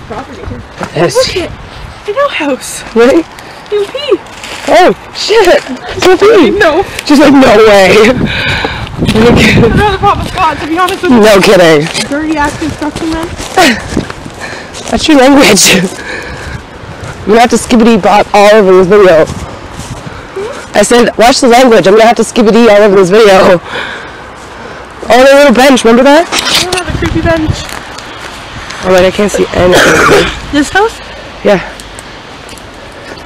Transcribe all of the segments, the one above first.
property. Yes. Look it. In our house. Really? You pee. Oh, shit. So pee. No. She's like, no way. I'd rather pop a spot, to be honest with you. No kidding. Dirty ass construction man. That's your language. I'm gonna have to skibbity bop all over this video. I said, watch the language. I'm gonna have to skibbity all over this video. Oh, the little bench, remember that? I don't have a creepy bench. Oh wait, I can't see anything. This house? Yeah.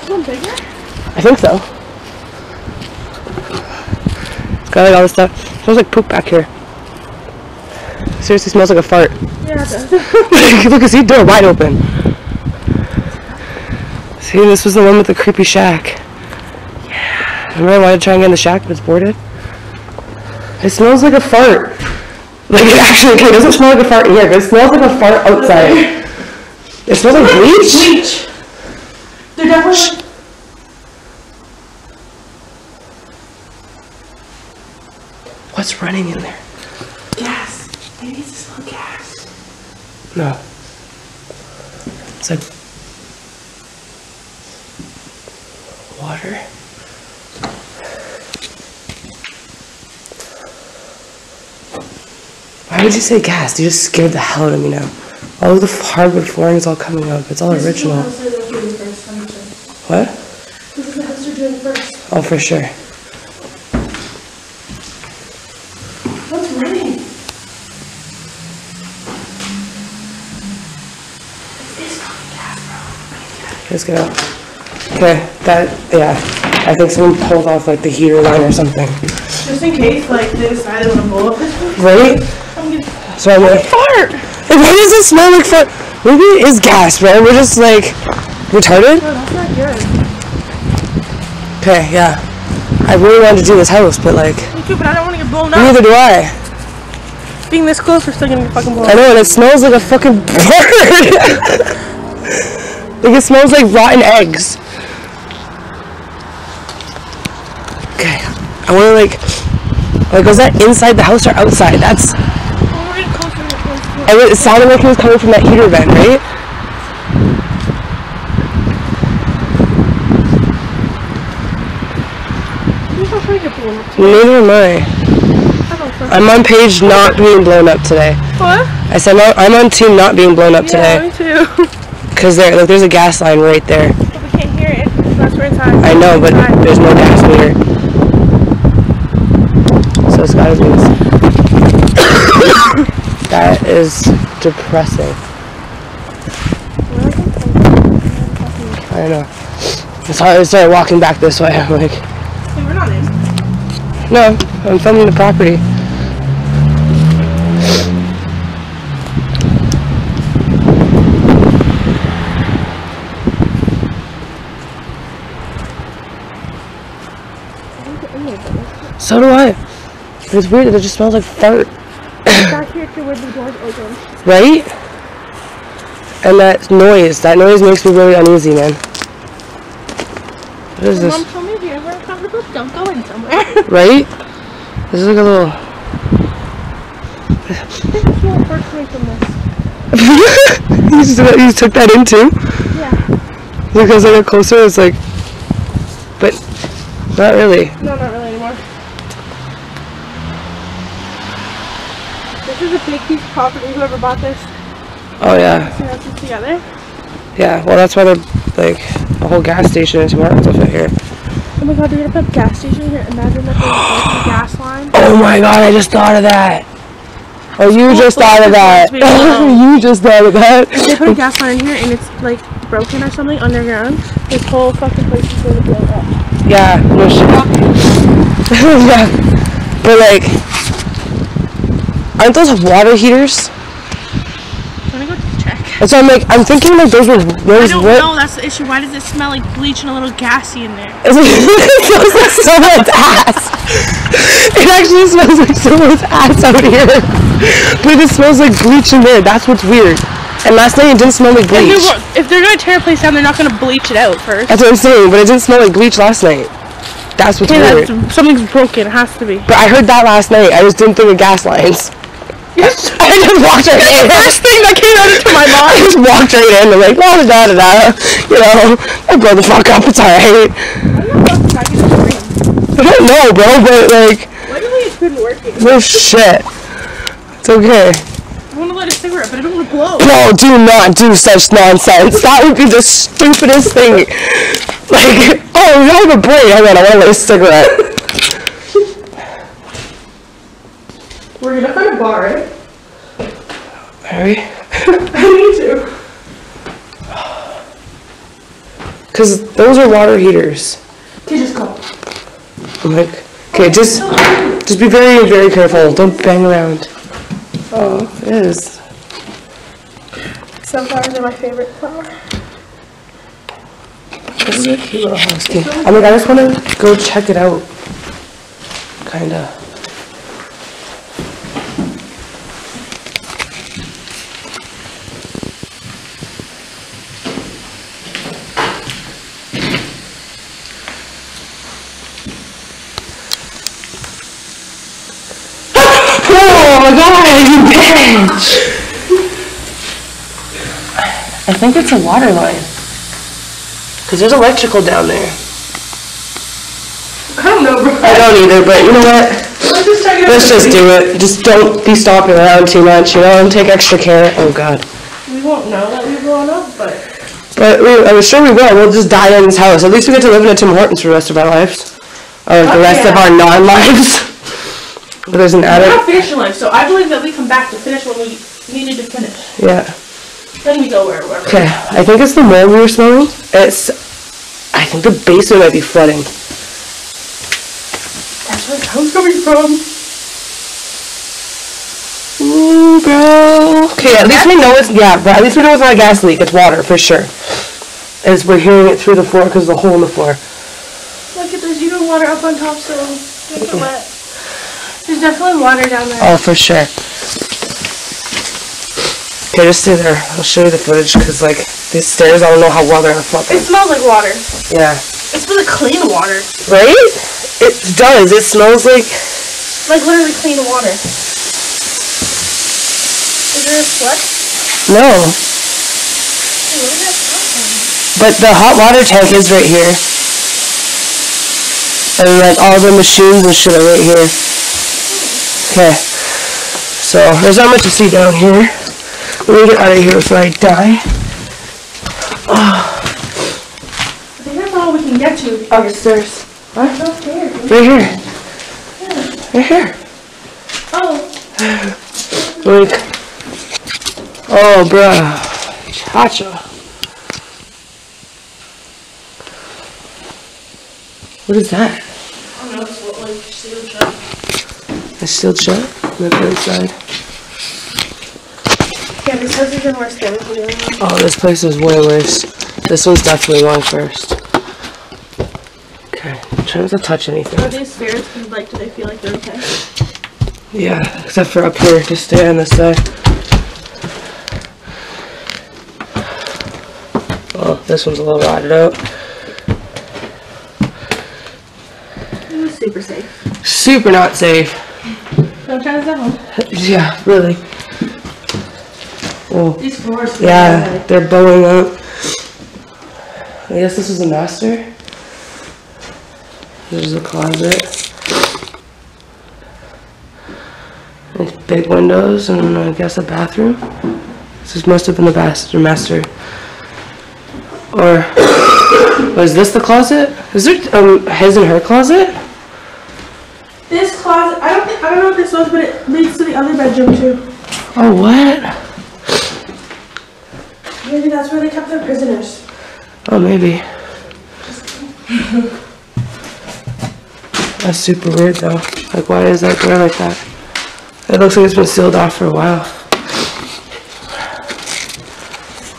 Is one bigger? I think so. It's got like all this stuff. It smells like poop back here. Seriously smells like a fart. Yeah, it does. Look, see, door wide open. See, this was the one with the creepy shack. Yeah. Remember I wanted to try and get in the shack, but it's boarded? It smells like a fart. Like, it actually, okay, it doesn't smell like a fart in here, but it smells like a fart outside. It smells like bleach? Bleach. They're definitely... What's running in there? Gas. Maybe it's smell gas. No. It's like... water. Why would you say gas? You just scared the hell out of me now. All of the hardwood flooring is all coming up. It's all original. What? This is the house they're doing first. Oh, for sure. What's running? It's not gas, bro. Let's get out. Okay, that, yeah. I think someone pulled off like the heater line or something. Just in case, like, they decide they want to blow up this one. Right? So I'm like, Fart! Why does it smell like fart? Maybe it is gas, bro. We're just like retarded. No, that's not good. Okay, yeah. I really wanted to do this house, but like. Me too, but I don't want to get blown up. Neither do I. Being this close, we're still gonna get fucking blown up. I know, and it smells like a fucking bird. Like it smells like rotten eggs. Okay, I want to like was that inside the house or outside? That's. It sounded like it was coming from that heater vent, right? Neither am I. I'm on page not being blown up today. What? I said no, I'm on team not being blown up today. Yeah, me too. Because there's a gas line right there. But we can't hear it. That's where it's at. I know, but there's no gas meter. So it's gotta be this. That is depressing. I know. It's hard to start walking back this way. I'm like, hey, we're not in. no, I'm filming the property. So do I. It's weird that it just smells like fart. Back here to where the door's open. Right? And that noise makes me really uneasy, man. What is this? Mom told me if you're ever uncomfortable, don't go in somewhere. Right? This is like a little... I think it's more fart coming from this. You took that in too? Yeah. Because I got closer, it's like... But, not really. No, not really anymore. This is a big piece of property. Whoever bought this. Oh yeah. See that piece together? Yeah, well that's why they're like a whole gas station and Tim Hortons up here. Oh my god, they're gonna put a gas station here. Imagine that there's a gas line. Oh my god, I just thought of that. Oh, you just thought of that. You just thought of that. If they put a gas line in here and it's like broken or something underground, this whole fucking place is gonna blow up. Yeah, no shit. Yeah, but like, aren't those water heaters? Let me go check. And so I'm thinking like those were those. I don't know. That's the issue. Why does it smell like bleach and a little gassy in there? It smells like someone's ass. It actually smells like someone's ass out here, but it smells like bleach in there. That's what's weird. And last night it didn't smell like bleach. If they're gonna tear a place down, they're not gonna bleach it out first. That's what I'm saying, but it didn't smell like bleach last night. That's what's weird. Something's broken. It has to be. But I heard that last night. I just didn't think of gas lines. Yes. I just walked right in. The first thing that came out into my I mind. just walked right in and like, la da da da. You know, I blow the fuck up. It's alright. I'm not about to talk to the I don't know, bro, but like, literally, it's been working. no shit. It's okay. I want to light a cigarette, but I don't want to blow. No, do not do such nonsense. That would be the stupidest thing. Like, oh, we have a break. Hang on, I want to light a cigarette. We're gonna find a bar, right? Are we? I need to. Because those are water heaters. Okay, just go. I'm like, okay, just be very, very careful. Don't bang around. Oh, it is. Sunflowers are my favorite flower. This is a cute little house. Okay. I mean, I just want to go check it out. Kinda. Oh my god, you bitch! I think it's a water line. Because there's electrical down there. I don't know, bro. I don't either, but you know what? Let's just do it. Just don't be stopping around too much, you know, and take extra care. Oh god. We won't know that we're growing up, but I'm sure we will. We'll just die in this house. At least we get to live in a Tim Hortons for the rest of our lives. Or the rest of our non-lives. But there's an we're attic. not finishing life, so I believe that we come back to finish what we needed to finish. Yeah. Then we go wherever. Okay, I think it's the mold we were smelling. I think the basement might be flooding. That's where it sounds coming from. Ooh, bro. Okay, at least we know it's, yeah, but at least we know it's not a gas leak. It's water, for sure. As we're hearing it through the floor because there's a hole in the floor. Look at there's even water up on top, so make it wet. There's definitely water down there. Oh, for sure. Okay, just stay there. I'll show you the footage because, like, these stairs, I don't know how well they're gonna flip in. It smells like water. Yeah. It smells like clean water. Right? It does. It smells like... Like literally clean water. Is there a flush? No. Hey, where did that come from? But the hot water tank is right here. And, like, all the machines and shit are right here. Okay. So, there's not much to see down here. Let me get out of here before I die. I think that's all we can get to. Oh, the stairs. What? No stairs. Right here. Yeah. Right here. Oh. Like, oh, bruh. Cha-cha. What is that? I don't know, it's what, like sealed shut. It's sealed shut? Look inside. Yeah, this house is even worse than the other one. Oh, this place is way worse. This one's definitely going first. Okay, I'm trying not to touch anything. Are these stairs, like, do they feel like they're okay? Yeah, except for up here. Just stay on this side. Oh, this one's a little rotted out. It was super safe. Super not safe. Don't try this at home. Yeah, really. Oh, These floors. yeah, they're bowing out. I guess this is a master. There's a closet. There's big windows and I guess a bathroom. This must have been the master. Or was this the closet? Is there his and her closet? This closet, I don't know what this was, but it leads to the other bedroom too. Oh, what? Maybe that's where they kept their prisoners. Oh, maybe. That's super weird though. Like, why is that door like that? It looks like it's been sealed off for a while.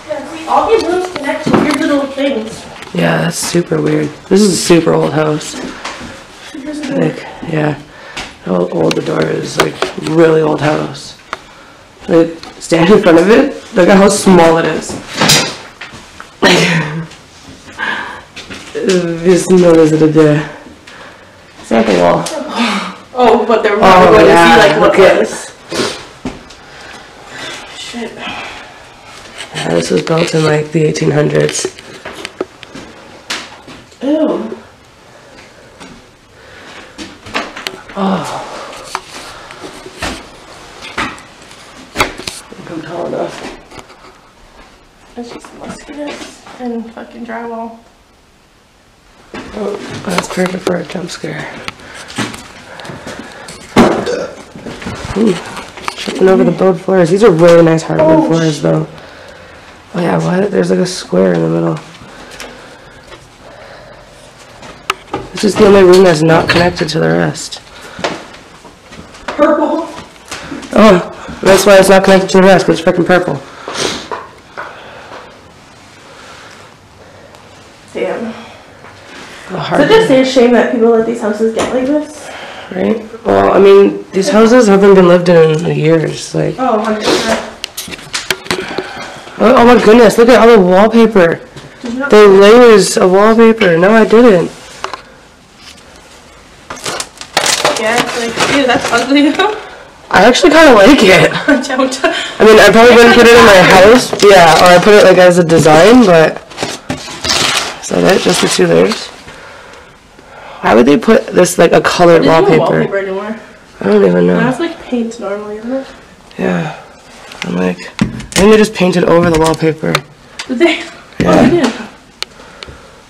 Yeah, see, all these rooms connect to weird little things. Yeah, that's super weird. This is a super old house. Like, yeah. How old the door is, like, really old house. Like, stand in front of it, look at how small it is. There's no visitor there. It's not the wall. Oh, but they're probably going to see, like, what look at this. Yeah, this was built in like the 1800s. Ew. Oh. I think I'm tall enough. It's just muskiness and fucking drywall. Oh, that's perfect for a jump scare. Ooh, tripping over the bowed floors. These are really nice hardwood floors, though. Oh yeah, what? There's like a square in the middle. This is the only room that's not connected to the rest. Purple. Oh, that's why it's not connected to the rest, because it's freaking purple. Damn. Oh, It's just a shame that people let these houses get like this. Right? Well, I mean, these houses haven't been lived in years. Like, Oh, 100%. oh my goodness, look at all the wallpaper. The layers of wallpaper. No, I didn't. Yeah, it's like, ew, that's ugly though. I actually kind of like it. I mean, I probably wouldn't put it in my house. Yeah, or I put it like as a design, but is that it? Just the two layers? Why would they put this like a colored wallpaper? No wallpaper anymore. I don't even know. That's like paint normally, isn't it? Yeah. I'm like, I think they just painted over the wallpaper. Did they? Yeah. Oh, they did.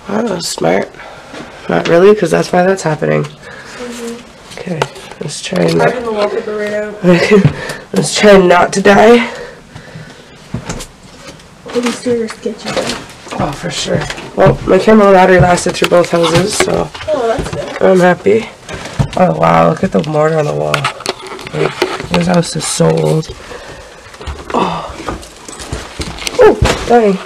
Oh, that was smart. Not really, because that's why that's happening. Okay, let's try and I'm in the wallpaper right now. let's try not to die. At least you're sketchy. Oh, for sure. Well, my camera battery lasted through both houses, so Oh, that's good. I'm happy. Oh wow, look at the mortar on the wall. Like, this house is so old. Oh, oh, dang.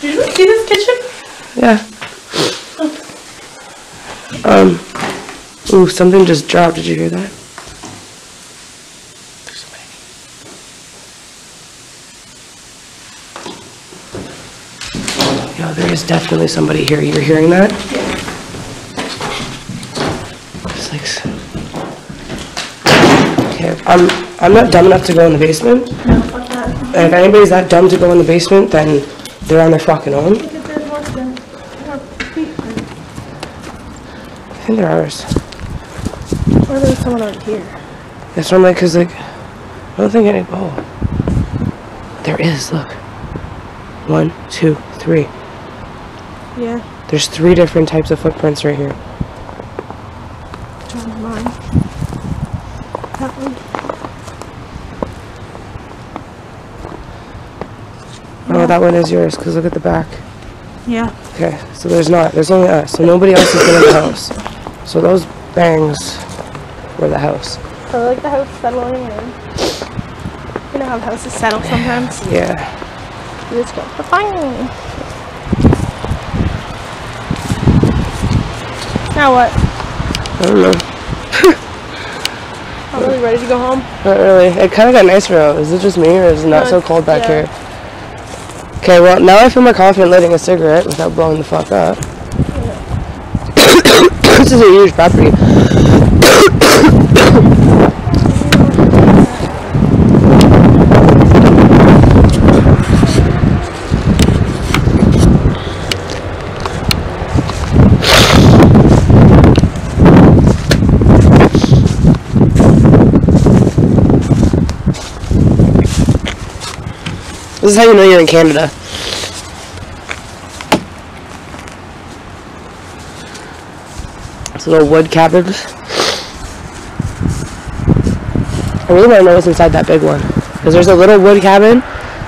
Did you see this kitchen? Yeah. Ooh, something just dropped. Did you hear that? There's somebody. Yo, there is definitely somebody here. You're hearing that? It's like... Okay, I'm not dumb enough to go in the basement. No, fuck that. And if anybody's that dumb to go in the basement, then they're on their fucking own. Look at their horse then. I think they're ours. Or there's someone out here. That's what I'm like, cause like, I don't think any, oh. There is, look. 1, 2, 3. Yeah. There's 3 different types of footprints right here. Which one's mine? That one. Oh, that one is yours, because look at the back. Yeah. Okay, so there's only us, so nobody else has been in the house. So those bangs were the house. So like the house settling in. You know how houses settle sometimes? Yeah. You just go, fine. Now what? I don't know. I'm really ready to go home. Not really. It kind of got nicer out. Is it just me, or is it not so cold back here? Okay, well, now I feel more confident lighting a cigarette without blowing the fuck up. This is a huge property. This is how you know you're in Canada. It's little wood cabins. I really want to know what's inside that big one. Because there's a little wood cabin,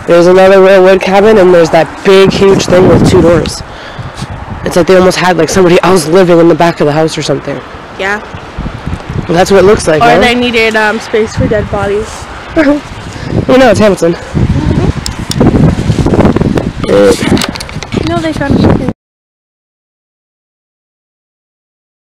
there's another little wood cabin, and there's that big, huge thing with 2 doors. It's like they almost had like somebody else living in the back of the house or something. Yeah. Well, that's what it looks like, Or huh? they needed space for dead bodies. You know, it's Hamilton. You know, they found a fucking